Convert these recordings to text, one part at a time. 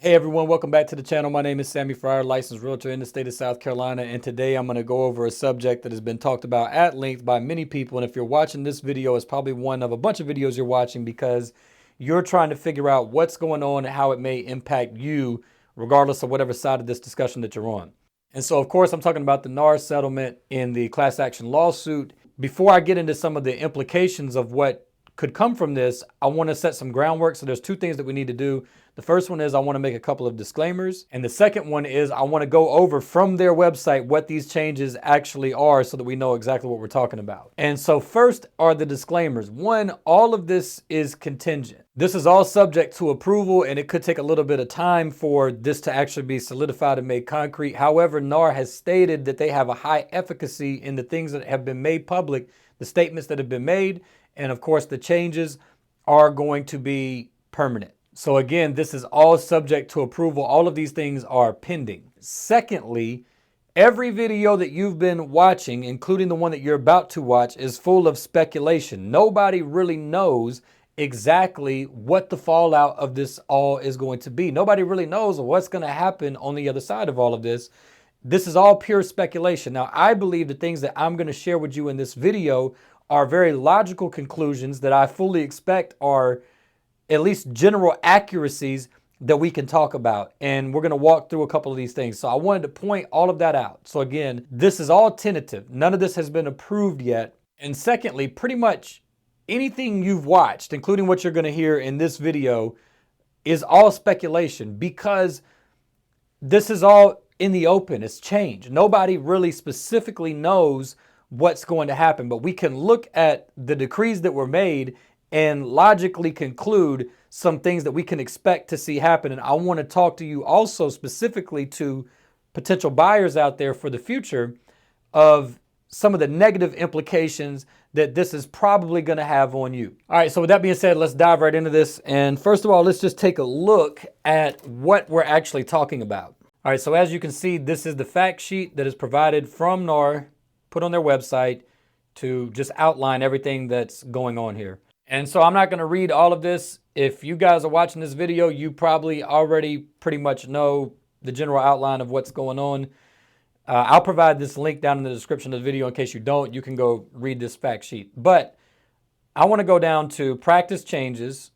Hey everyone, welcome back to the channel. My name is Sammy Fryer, licensed realtor in the state of South Carolina, and today I'm going to go over a subject that has been talked about at length by many people. And if you're watching this video, it's probably one of a bunch of videos you're watching because you're trying to figure out what's going on and how it may impact you, regardless of whatever side of this discussion that you're on. And so, of course, I'm talking about the NAR settlement in the class action lawsuit. Before I get into some of the implications of what could come from this, I want to set some groundwork. So there's two things that we need to do. The first one is I want to make a couple of disclaimers. And the second one is I want to go over from their website what these changes actually are so that we know exactly what we're talking about. And so first are the disclaimers. One, all of this is contingent. This is all subject to approval, and it could take a little bit of time for this to actually be solidified and made concrete. However, NAR has stated that they have a high efficacy in the things that have been made public, the statements that have been made, and of course the changes are going to be permanent. So again, this is all subject to approval. All of these things are pending. Secondly, every video that you've been watching, including the one that you're about to watch, is full of speculation. Nobody really knows exactly what the fallout of this all is going to be. Nobody really knows what's going to happen on the other side of all of this. This is all pure speculation. Now, I believe the things that I'm going to share with you in this video are very logical conclusions that I fully expect are at least general accuracies that we can talk about. And we're going to walk through a couple of these things. So I wanted to point all of that out. So again, this is all tentative. None of this has been approved yet. And secondly, pretty much anything you've watched, including what you're going to hear in this video, is all speculation because this is all in the open. It's changed. Nobody really specifically knows what's going to happen, but we can look at the decrees that were made and logically conclude some things that we can expect to see happen. And I want to talk to you also specifically to potential buyers out there for the future of some of the negative implications that this is probably going to have on you. All right, so with that being said, let's dive right into this. And first of all, let's just take a look at what we're actually talking about. All right, so as you can see, this is the fact sheet that is provided from NAR, put on their website to just outline everything that's going on here. And so I'm not going to read all of this. If you guys are watching this video, you probably already pretty much know the general outline of what's going on. I'll provide this link down in the description of the video in case you don't. You can go read this fact sheet. But I want to go down to practice changes.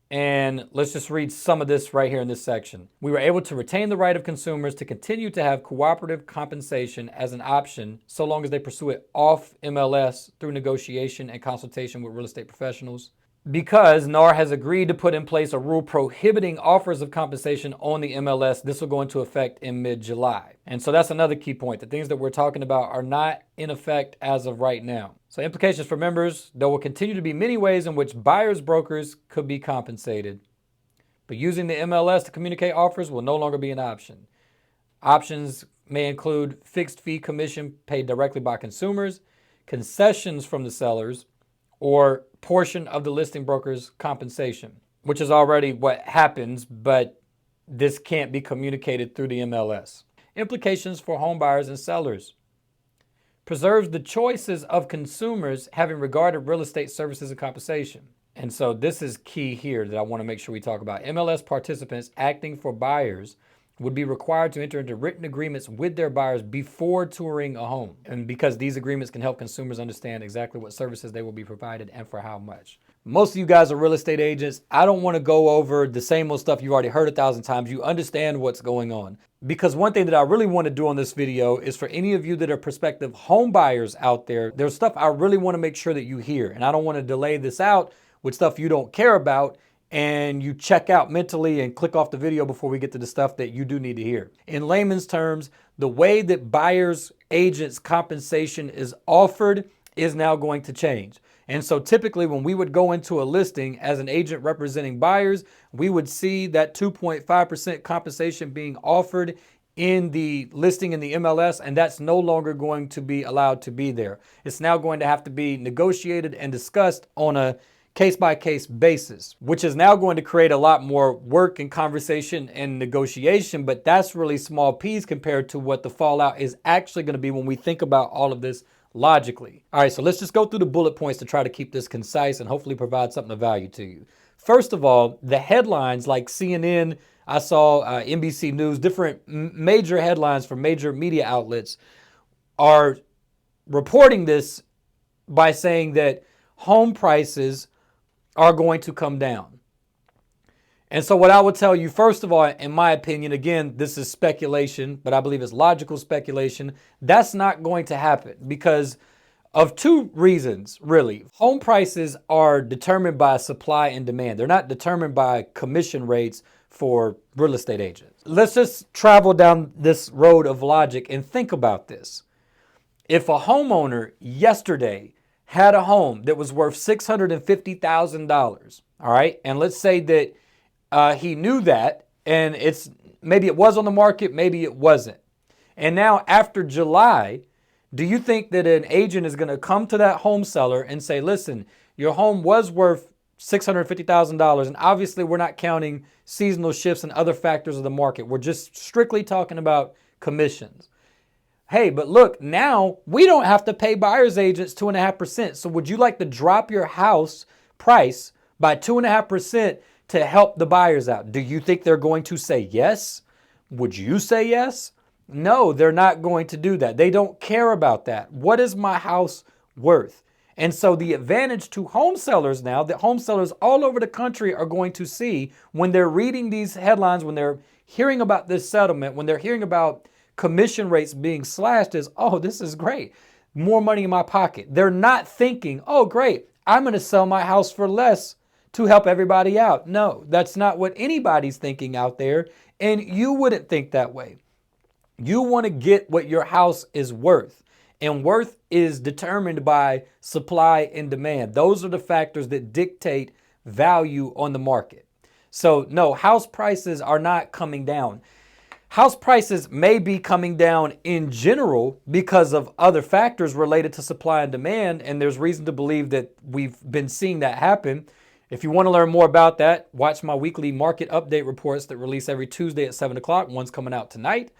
And let's just read some of this right here in this section. We were able to retain the right of consumers to continue to have cooperative compensation as an option so long as they pursue it off MLS through negotiation and consultation with real estate professionals. Because NAR has agreed to put in place a rule prohibiting offers of compensation on the MLS, this will go into effect in mid-July. And so that's another key point. The things that we're talking about are not in effect as of right now. So implications for members, there will continue to be many ways in which buyers brokers could be compensated. But using the MLS to communicate offers will no longer be an option. Options may include fixed fee commission paid directly by consumers, concessions from the sellers, or portion of the listing broker's compensation, which is already what happens, but this can't be communicated through the MLS. Implications for home buyers and sellers. Preserves the choices of consumers having regarded real estate services and compensation. And so this is key here that I want to make sure we talk about. MLS participants acting for buyers would be required to enter into written agreements with their buyers before touring a home. And because these agreements can help consumers understand exactly what services they will be provided and for how much. Most of you guys are real estate agents. I don't want to go over the same old stuff you've already heard 1,000 times. You understand what's going on. Because one thing that I really want to do on this video is for any of you that are prospective home buyers out there, there's stuff I really want to make sure that you hear. And I don't want to delay this out with stuff you don't care about and you check out mentally and click off the video before we get to the stuff that you do need to hear. In layman's terms, the way that buyers' agents' compensation is offered is now going to change. And so typically when we would go into a listing as an agent representing buyers, we would see that 2.5% compensation being offered in the listing in the MLS, and that's no longer going to be allowed to be there. It's now going to have to be negotiated and discussed on a case-by-case basis, which is now going to create a lot more work and conversation and negotiation, but that's really small piece compared to what the fallout is actually going to be when we think about all of this logically. All right, so let's just go through the bullet points to try to keep this concise and hopefully provide something of value to you. first of all, the headlines like CNN, I saw NBC News, different major headlines from major media outlets are reporting this by saying that home prices are going to come down. And so what I would tell you, first of all, in my opinion, again, this is speculation, but I believe it's logical speculation. That's not going to happen because of two reasons, really. Home prices are determined by supply and demand. They're not determined by commission rates for real estate agents. Let's just travel down this road of logic and think about this. If a homeowner yesterday had a home that was worth $650,000, all right, and let's say that he knew that, and maybe it was on the market, maybe it wasn't. And now after July, do you think that an agent is going to come to that home seller and say, listen, your home was worth $650,000, and obviously we're not counting seasonal shifts and other factors of the market. We're just strictly talking about commissions. Hey, but look, now we don't have to pay buyer's agents 2.5%. So would you like to drop your house price by 2.5% to help the buyers out? Do you think they're going to say yes? Would you say yes? No, they're not going to do that. They don't care about that. What is my house worth? And so the advantage to home sellers now, that home sellers all over the country are going to see when they're reading these headlines, when they're hearing about this settlement, when they're hearing about commission rates being slashed, is, oh, this is great. More money in my pocket. They're not thinking, oh, great, I'm going to sell my house for less to help everybody out. No, that's not what anybody's thinking out there. And you wouldn't think that way. You want to get what your house is worth. And worth is determined by supply and demand. Those are the factors that dictate value on the market. So no, house prices are not coming down. House prices may be coming down in general because of other factors related to supply and demand. And there's reason to believe that we've been seeing that happen. If you want to learn more about that, watch my weekly market update reports that release every Tuesday at 7 o'clock. One's coming out tonight.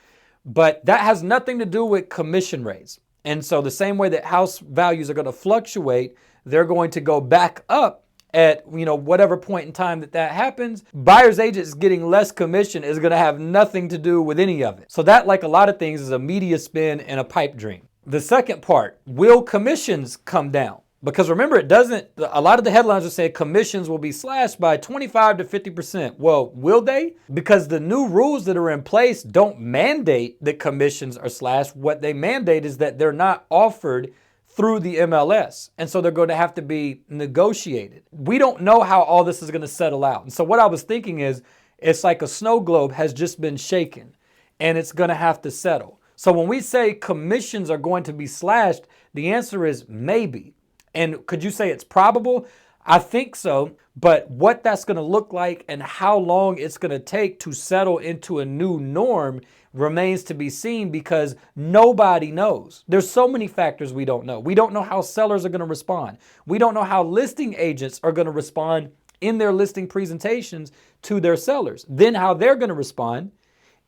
But that has nothing to do with commission rates. And so the same way that house values are going to fluctuate, they're going to go back up at whatever point in time that happens. Buyer's agents getting less commission is going to have nothing to do with any of it. So that, like a lot of things, is a media spin and a pipe dream. The second part, will commissions come down? Because remember, a lot of the headlines are saying commissions will be slashed by 25 to 50%. Well, will they? Because the new rules that are in place don't mandate that commissions are slashed. What they mandate is that they're not offered through the MLS. And so they're going to have to be negotiated. We don't know how all this is going to settle out. And so what I was thinking is, it's like a snow globe has just been shaken and it's going to have to settle. So when we say commissions are going to be slashed, the answer is maybe. And could you say it's probable? I think so. But what that's going to look like and how long it's going to take to settle into a new norm remains to be seen, because nobody knows. There's so many factors we don't know. We don't know how sellers are going to respond. We don't know how listing agents are going to respond in their listing presentations to their sellers. Then how they're going to respond.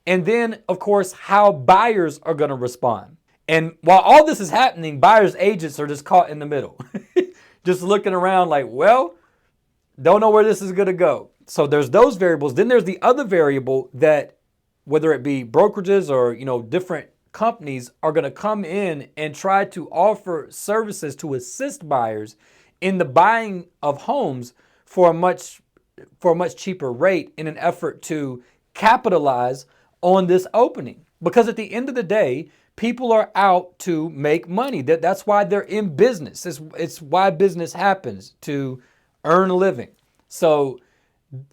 And then, of course, how buyers are going to respond. And while all this is happening, buyers agents are just caught in the middle, just looking around like, well, don't know where this is going to go. So there's those variables. Then there's the other variable that, whether it be brokerages or, different companies, are going to come in and try to offer services to assist buyers in the buying of homes for a much cheaper rate in an effort to capitalize on this opening. Because at the end of the day, people are out to make money. That's why they're in business. It's why business happens, to earn a living. So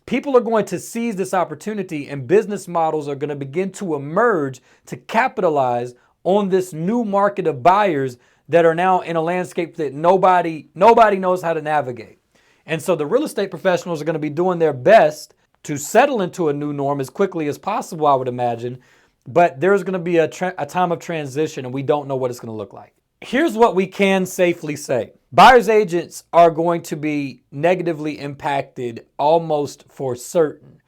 people are going to seize this opportunity, and business models are going to begin to emerge to capitalize on this new market of buyers that are now in a landscape that nobody knows how to navigate. And so the real estate professionals are going to be doing their best to settle into a new norm as quickly as possible, I would imagine. But there's going to be a time of transition, and we don't know what it's going to look like. Here's what we can safely say. Buyer's agents are going to be negatively impacted almost for certain,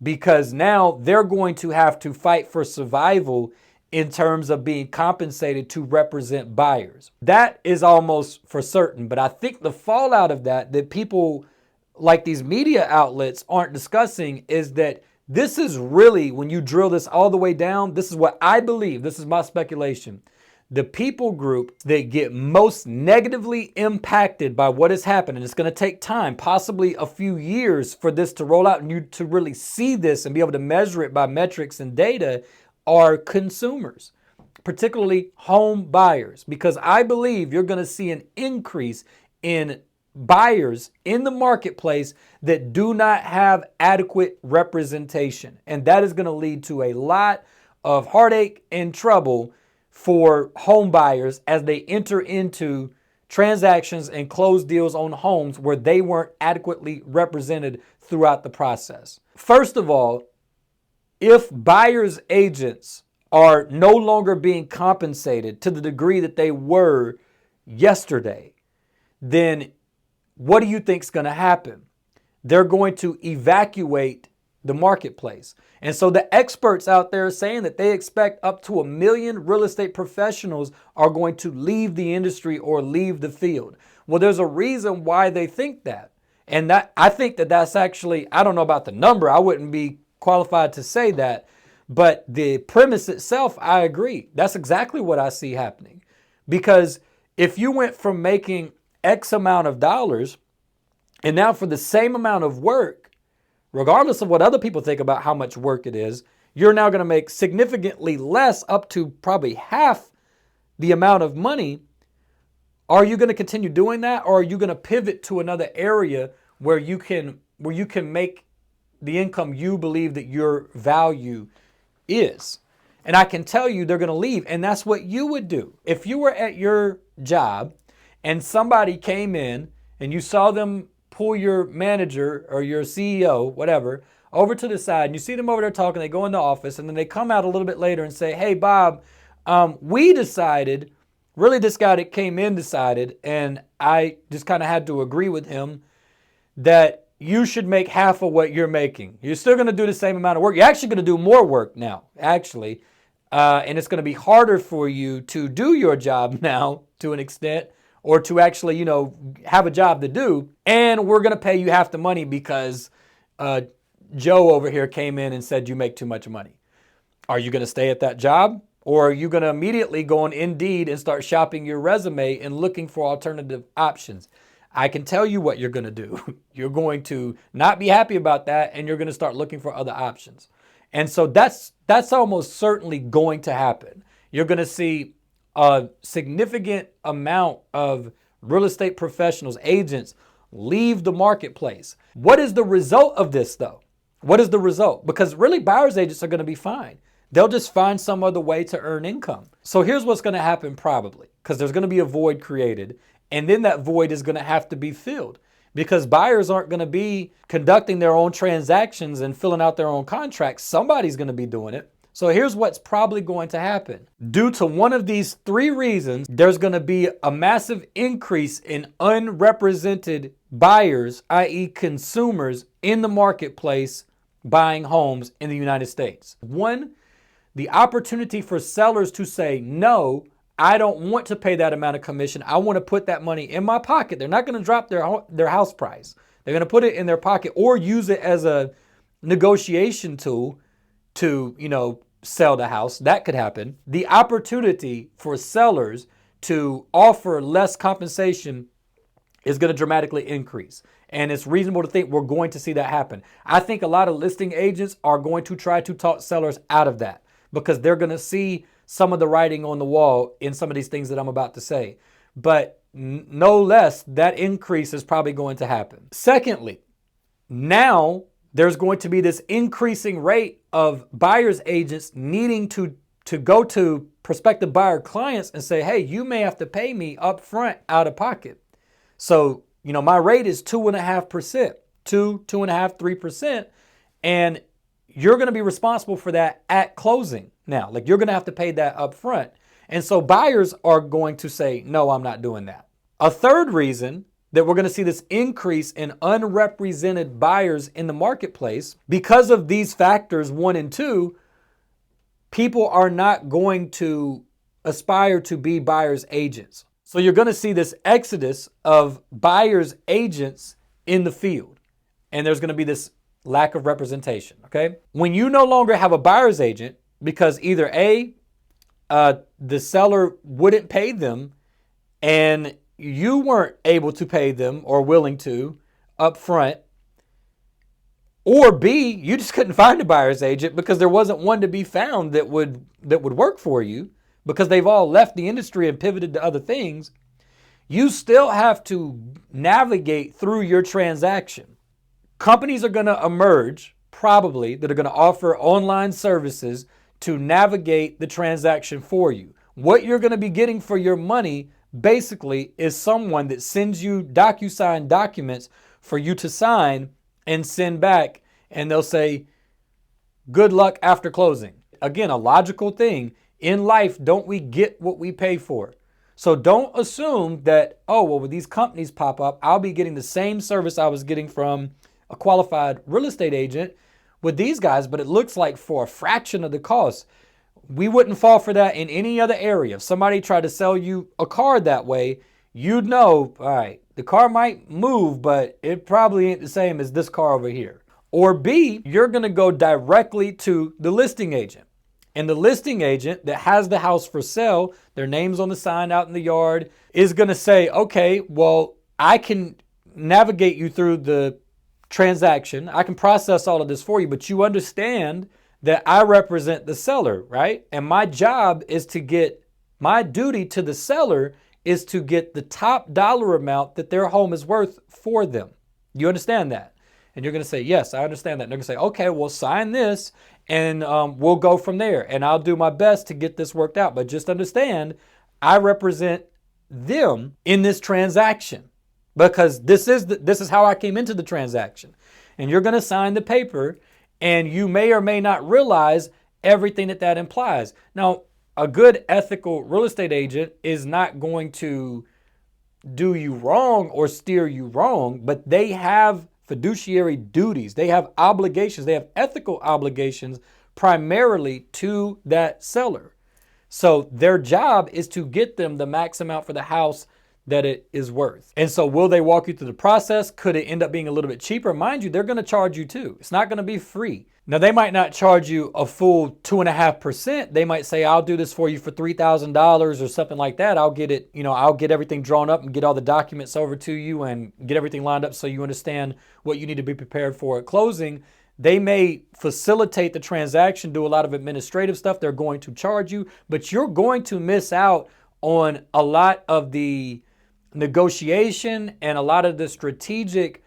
because now they're going to have to fight for survival in terms of being compensated to represent buyers. That is almost for certain. But I think the fallout of that people like these media outlets aren't discussing is that this is really, when you drill this all the way down, this is what I believe, this is my speculation. The people group that get most negatively impacted by what has happened, and it's going to take time, possibly a few years for this to roll out and you to really see this and be able to measure it by metrics and data, are consumers, particularly home buyers, because I believe you're going to see an increase in buyers in the marketplace that do not have adequate representation. And that is going to lead to a lot of heartache and trouble for home buyers as they enter into transactions and close deals on homes where they weren't adequately represented throughout the process. First of all, if buyers agents are no longer being compensated to the degree that they were yesterday, then what do you think is going to happen? They're going to evacuate the marketplace. And so the experts out there are saying that they expect up to 1 million real estate professionals are going to leave the industry or leave the field. Well, there's a reason why they think that. And that I think that that's actually, I don't know about the number. I wouldn't be qualified to say that. But the premise itself, I agree. That's exactly what I see happening. Because if you went from making X amount of dollars and now for the same amount of work, regardless of what other people think about how much work it is, you're now going to make significantly less, up to probably half the amount of money. Are you going to continue doing that, or are you going to pivot to another area where you can make the income you believe that your value is? And I can tell you they're going to leave, and that's what you would do. If you were at your job and somebody came in and you saw them pull your manager or your CEO, whatever, over to the side, and you see them over there talking, they go in the office, and then they come out a little bit later and say, hey, Bob, we decided, really this guy that came in decided, and I just kind of had to agree with him, that you should make half of what you're making. You're still going to do the same amount of work. You're actually going to do more work now, actually, and it's going to be harder for you to do your job now to an extent, or to actually, have a job to do. And we're going to pay you half the money because Joe over here came in and said you make too much money. Are you going to stay at that job? Or are you going to immediately go on Indeed and start shopping your resume and looking for alternative options? I can tell you what you're going to do. You're going to not be happy about that, and you're going to start looking for other options. And so that's almost certainly going to happen. You're going to see a significant amount of real estate professionals, agents, leave the marketplace. What is the result of this, though? What is the result? Because really, buyer's agents are going to be fine. They'll just find some other way to earn income. So here's what's going to happen probably, because there's going to be a void created, and then that void is going to have to be filled, because buyers aren't going to be conducting their own transactions and filling out their own contracts. Somebody's going to be doing it. So here's what's probably going to happen. Due to one of these three reasons, there's going to be a massive increase in unrepresented buyers, i.e. consumers, in the marketplace buying homes in the United States. One, the opportunity for sellers to say, no, I don't want to pay that amount of commission. I want to put that money in my pocket. They're not going to drop their house price. They're going to put it in their pocket or use it as a negotiation tool to, sell the house. That could happen. The opportunity for sellers to offer less compensation is going to dramatically increase. And it's reasonable to think we're going to see that happen. I think a lot of listing agents are going to try to talk sellers out of that, because they're going to see some of the writing on the wall in some of these things that I'm about to say. But no less, that increase is probably going to happen. Secondly, now there's going to be this increasing rate of buyer's agents needing to go to prospective buyer clients and say, hey, you may have to pay me up front out of pocket. So, my rate is 2.5%, 2.5%, 3%. And you're going to be responsible for that at closing. Now, you're going to have to pay that up front. And so buyers are going to say, no, I'm not doing that. A third reason that we're going to see this increase in unrepresented buyers in the marketplace, because of these factors, 1 and 2, people are not going to aspire to be buyer's agents. So you're going to see this exodus of buyer's agents in the field. and there's going to be this lack of representation, okay? When you no longer have a buyer's agent because either A, the seller wouldn't pay them and you weren't able to pay them or willing to up front, or B, you just couldn't find a buyer's agent because there wasn't one to be found that would work for you because they've all left the industry and pivoted to other things, you still have to navigate through your transaction. Companies are going to emerge, probably, that are going to offer online services to navigate the transaction for you. What you're going to be getting for your money basically is someone that sends you DocuSign documents for you to sign and send back, and they'll say, good luck after closing. Again, a logical thing. In life, don't we get what we pay for? So don't assume that, oh, well, when these companies pop up, I'll be getting the same service I was getting from a qualified real estate agent with these guys, but it looks like for a fraction of the cost. We wouldn't fall for that in any other area. If somebody tried to sell you a car that way, you'd know, all right, the car might move, but it probably ain't the same as this car over here. Or B, you're going to go directly to the listing agent. And the listing agent that has the house for sale, their name's on the sign out in the yard, is going to say, okay, well, I can navigate you through the transaction. I can process all of this for you, but you understand that I represent the seller, right? And my job is to get, my duty to the seller is to get the top dollar amount that their home is worth for them. You understand that? And you're going to say, yes, I understand that. And they're going to say, okay, well, sign this and we'll go from there. And I'll do my best to get this worked out. But just understand, I represent them in this transaction because this is how I came into the transaction. And you're going to sign the paper, and you may or may not realize everything that implies. Now, a good ethical real estate agent is not going to do you wrong or steer you wrong, but they have fiduciary duties. They have obligations. They have ethical obligations primarily to that seller. So their job is to get them the max amount for the house that it is worth. And so will they walk you through the process? Could it end up being a little bit cheaper? Mind you, they're going to charge you too. It's not going to be free. Now, they might not charge you a full 2.5%. They might say, I'll do this for you for $3,000 or something like that. I'll get it, I'll get everything drawn up and get all the documents over to you and get everything lined up so you understand what you need to be prepared for at closing. They may facilitate the transaction, do a lot of administrative stuff. They're going to charge you, but you're going to miss out on a lot of the negotiation and a lot of the strategic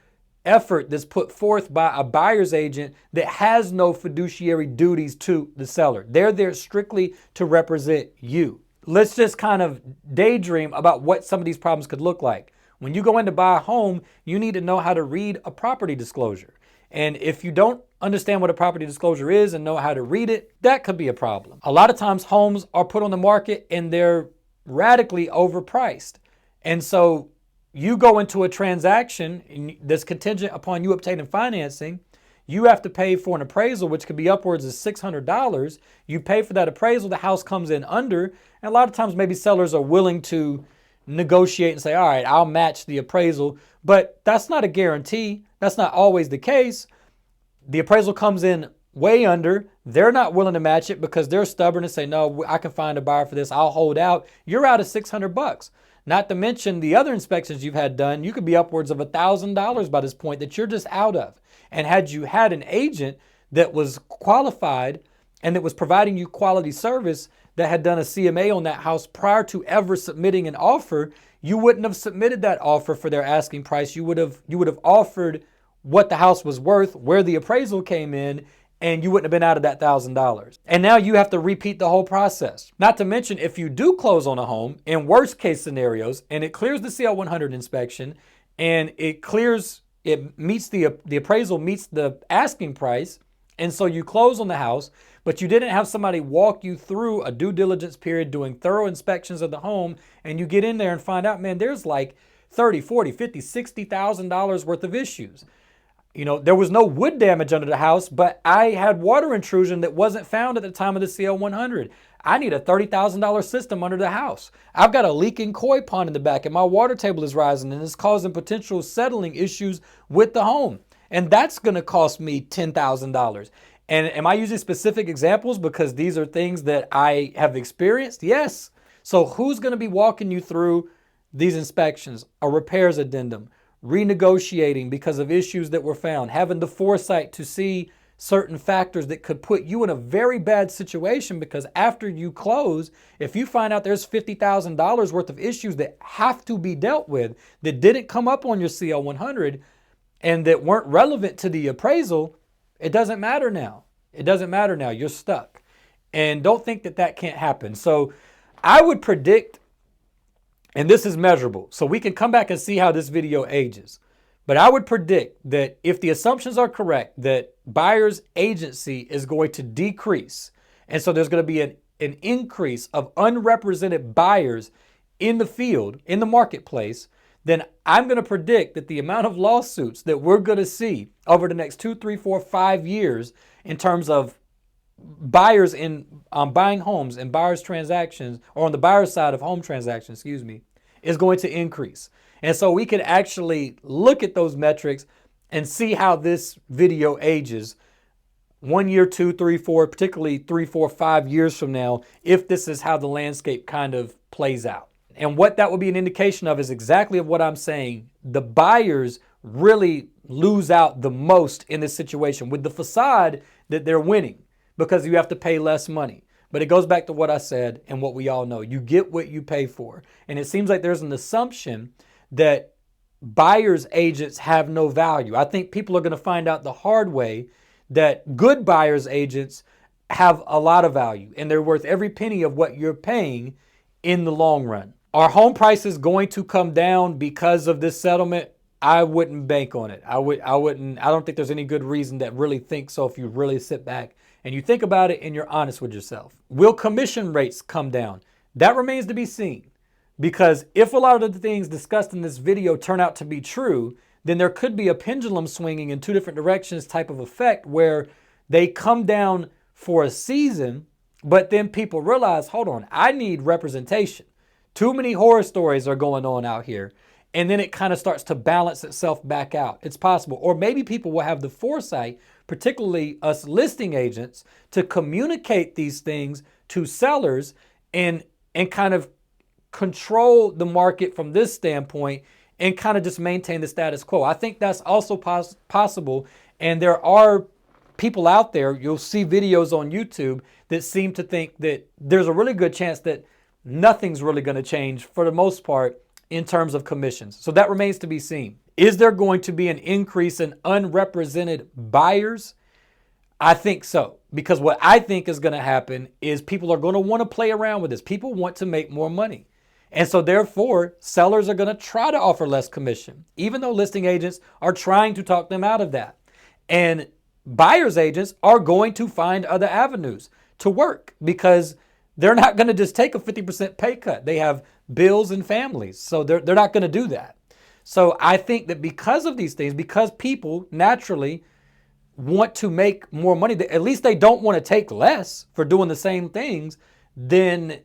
effort that's put forth by a buyer's agent that has no fiduciary duties to the seller. They're there strictly to represent you. Let's just kind of daydream about what some of these problems could look like. When you go in to buy a home, you need to know how to read a property disclosure. And if you don't understand what a property disclosure is and know how to read it, that could be a problem. A lot of times homes are put on the market and they're radically overpriced. And so you go into a transaction that's contingent upon you obtaining financing. You have to pay for an appraisal, which could be upwards of $600. You pay for that appraisal, the house comes in under. And a lot of times maybe sellers are willing to negotiate and say, all right, I'll match the appraisal. But that's not a guarantee. That's not always the case. The appraisal comes in way under. They're not willing to match it because they're stubborn and say, no, I can find a buyer for this. I'll hold out. You're out of $600. Not to mention the other inspections you've had done, you could be upwards of $1,000 by this point that you're just out of. And had you had an agent that was qualified and that was providing you quality service that had done a CMA on that house prior to ever submitting an offer, you wouldn't have submitted that offer for their asking price. You would have offered what the house was worth, where the appraisal came in, and you wouldn't have been out of that $1,000. And now you have to repeat the whole process. Not to mention, if you do close on a home, in worst case scenarios, and it clears the CL 100 inspection, and it meets the appraisal meets the asking price, and so you close on the house, but you didn't have somebody walk you through a due diligence period doing thorough inspections of the home, and you get in there and find out, man, there's like $30, $40, $50, $60,000 worth of issues. There was no wood damage under the house, but I had water intrusion that wasn't found at the time of the CL 100. I need a $30,000 system under the house. I've got a leaking koi pond in the back and my water table is rising and it's causing potential settling issues with the home. And that's going to cost me $10,000. And am I using specific examples because these are things that I have experienced? Yes. So who's going to be walking you through these inspections, a repairs addendum, renegotiating because of issues that were found, having the foresight to see certain factors that could put you in a very bad situation? Because after you close, if you find out there's $50,000 worth of issues that have to be dealt with that didn't come up on your CL 100 and that weren't relevant to the appraisal, it doesn't matter now. It doesn't matter now. You're stuck. And don't think that that can't happen. So I would predict, and this is measurable, so we can come back and see how this video ages. But I would predict that if the assumptions are correct, that buyer's agency is going to decrease. And so there's going to be an increase of unrepresented buyers in the field, in the marketplace. Then I'm going to predict that the amount of lawsuits that we're going to see over the next 2, 3, 4, 5 years in terms of buyers in buying homes and buyers transactions, or on the buyer side of home transactions, is going to increase. And so we can actually look at those metrics and see how this video ages 1 year, 2, 3, 4, particularly 3, 4, 5 years from now, if this is how the landscape kind of plays out. And what that will be an indication of is exactly of what I'm saying. The buyers really lose out the most in this situation with the facade that they're winning because you have to pay less money. But it goes back to what I said and what we all know. You get what you pay for. And it seems like there's an assumption that buyers agents have no value. I think people are going to find out the hard way that good buyers agents have a lot of value and they're worth every penny of what you're paying in the long run. Are home prices going to come down because of this settlement? I wouldn't bank on it. I don't think there's any good reason that really thinks so if you really sit back and you think about it and you're honest with yourself. Will commission rates come down? That remains to be seen. Because if a lot of the things discussed in this video turn out to be true, then there could be a pendulum swinging in two different directions type of effect where they come down for a season, but then people realize, hold on, I need representation. Too many horror stories are going on out here. And then it kind of starts to balance itself back out. It's possible. Or maybe people will have the foresight, particularly us listing agents, to communicate these things to sellers and kind of control the market from this standpoint and kind of just maintain the status quo. I think that's also possible. And there are people out there, you'll see videos on YouTube that seem to think that there's a really good chance that nothing's really going to change for the most part in terms of commissions. So that remains to be seen. Is there going to be an increase in unrepresented buyers? I think so, because what I think is going to happen is people are going to want to play around with this. People want to make more money. And so therefore, sellers are going to try to offer less commission, even though listing agents are trying to talk them out of that. And buyers agents are going to find other avenues to work because they're not going to just take a 50% pay cut. They have bills and families, so they're not going to do that. So I think that because of these things, because people naturally want to make more money, at least they don't want to take less for doing the same things, then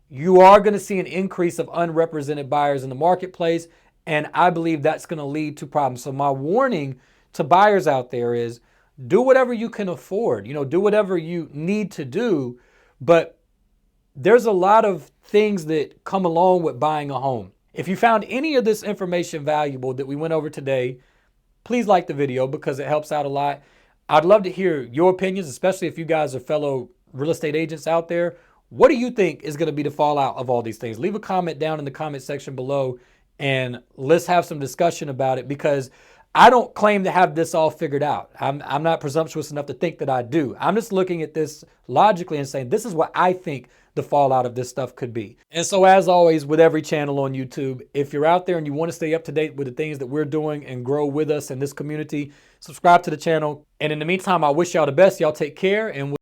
you are going to see an increase of unrepresented buyers in the marketplace. And I believe that's going to lead to problems. So my warning to buyers out there is do whatever you can afford, do whatever you need to do. But there's a lot of things that come along with buying a home. If you found any of this information valuable that we went over today, please like the video because it helps out a lot. I'd love to hear your opinions, especially if you guys are fellow real estate agents out there. What do you think is going to be the fallout of all these things? Leave a comment down in the comment section below and let's have some discussion about it because I don't claim to have this all figured out. I'm not presumptuous enough to think that I do. I'm just looking at this logically and saying, this is what I think the fallout of this stuff could be. And so as always, with every channel on YouTube, if you're out there and you want to stay up to date with the things that we're doing and grow with us in this community, subscribe to the channel. And in the meantime, I wish y'all the best. Y'all take care and